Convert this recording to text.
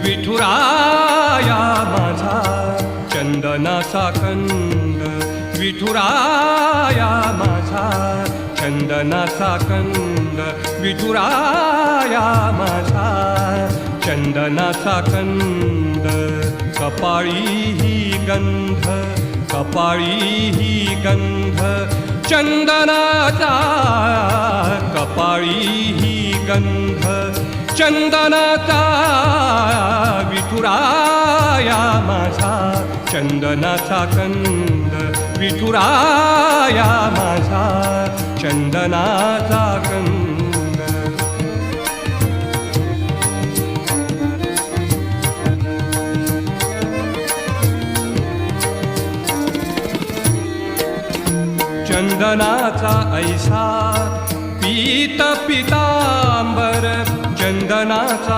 विठुराया माझा चंदनाचा कंद, विठुराया माझा चंदनाचा कंद, विठुराया माझा चंदनाचा कंद. कपाळी ही गंध, कपाळी ही गंध चंदनाचा, कपाळी ही गंध चंदनाचा. विठुराया माझा चंदनाचा कंद, विठुराया माझा चंदनाचा कंद. चंदनाचा ऐसा पीत पितांबर, चंदनाचा